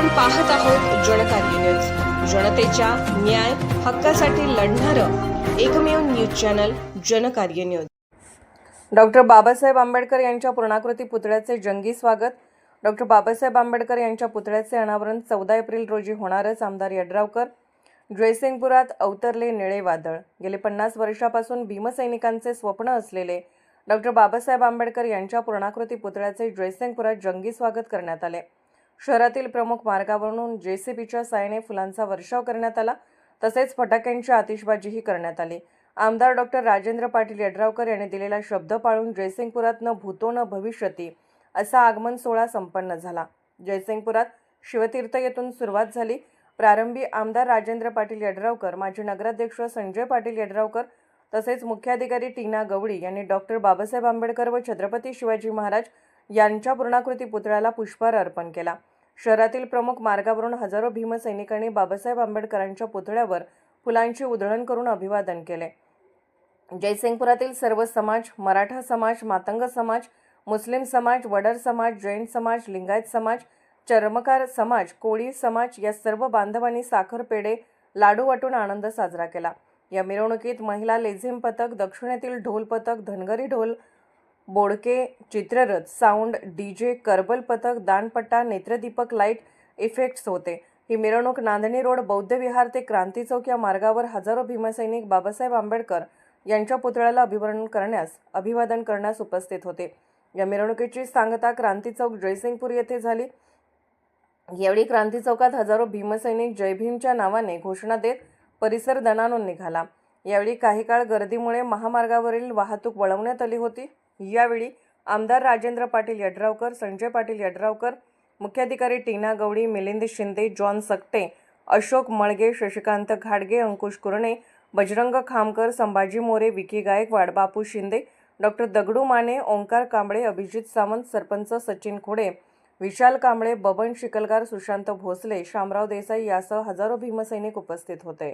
पाहत आहोत जनकार्य न्यूज, जनतेच्या न्याय हक्कासाठी लढणारं एकमेव news channel Jankarya news. Doctor Babasaheb Ambedkar यांच्या पूर्णाकृती पुतळ्याचे जंगी स्वागत। डॉक्टर बाबासाहेब आंबेडकर यांच्या पुतळ्याचे अनावरण 14 एप्रिल रोजी होणारच। आमदार यड्रावकर। जयसिंगपुरात अवतरले निळे वादळ। गेले 50 वर्षापासून भीमसैनिकांचे स्वप्न असलेले डॉक्टर बाबासाहेब आंबेडकर यांच्या पूर्णाकृती पुतळ्याचे जयसिंगपुरात जंगी स्वागत करण्यात आले। शहरातील प्रमुख मार्गावरून जेसीबीच्या साहाय्याने फुलांचा वर्षाव करण्यात आला, तसेच फटाक्यांची आतिषबाजीही करण्यात आली। आमदार डॉक्टर राजेंद्र पाटील यड्रावकर यांनी दिलेला शब्द पाळून जयसिंगपुरात न भूतो न भविष्यती असा आगमन सोहळा संपन्न झाला। जयसिंगपुरात शिवतीर्थ येथून सुरुवात झाली। प्रारंभी आमदार राजेंद्र पाटील यड्रावकर, माजी नगराध्यक्ष संजय पाटील यड्रावकर तसेच मुख्याधिकारी टीना गवडी यांनी डॉक्टर बाबासाहेब आंबेडकर व छत्रपती शिवाजी महाराज यांच्या पूर्णाकृती पुतळ्याला पुष्पहार अर्पण केला। शहरातील प्रमुख मार्गावरून हजारो भीमसैनिकांनी बाबासाहेब आंबेडकरांच्या पुतळ्यावर फुलांची उधळण करून अभिवादन केले। जयसिंगपुरातील सर्व समाज, मराठा समाज, मातंग समाज, मुस्लिम समाज, वडर समाज, जैन समाज, लिंगायत समाज, चर्मकार समाज, कोळी समाज या सर्व बांधवांनी साखर, पेढे, लाडू वाटून आनंद साजरा केला। या मिरवणुकीत महिला लेझिम पथक, दक्षिणेतील ढोल पथक, धनगरी ढोल, बोडके, चित्ररथ, साऊंड, डीजे, करबल पथक, दानपट्टा, नेत्रदीपक, लाईट इफेक्ट्स होते। ही मिरवणूक नांदणी रोड, बौद्ध विहार ते क्रांती चौक या मार्गावर हजारो भीमसैनिक बाबासाहेब आंबेडकर यांच्या पुतळ्याला अभिवादन करण्यास उपस्थित होते। या मिरवणुकीची सांगता क्रांती चौक जयसिंगपूर येथे झाली। यावेळी क्रांती चौकात हजारो भीमसैनिक जय भीमच्या नावाने घोषणा देत परिसर दणाणून निघाला। यावेळी काही काळ गर्दीमुळे महामार्गावरील वाहतूक वळवण्यात आली होती। यावेळी आमदार राजेंद्र पाटील यड्रावकर, संजय पाटील यड्रावकर, मुख्याधिकारी टीना गवडी, मिलिंद शिंदे, जॉन सकटे, अशोक मळगे, शशिकांत घाडगे, अंकुश कुरणे, बजरंग खामकर, संभाजी मोरे, विकी गायकवाड, बापू शिंदे, डॉक्टर दगडू माने, ओंकार कांबळे, अभिजित सावंत, सरपंच सचिन खोडे, विशाल कांबळे, बबन शिकलगार, सुशांत भोसले, शामराव देसाई यासह हजारो भीमसैनिक उपस्थित होते।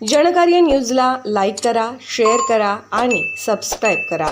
जनकार्य न्यूजला लाईक करा, शेअर करा आणि सबस्क्राईब करा।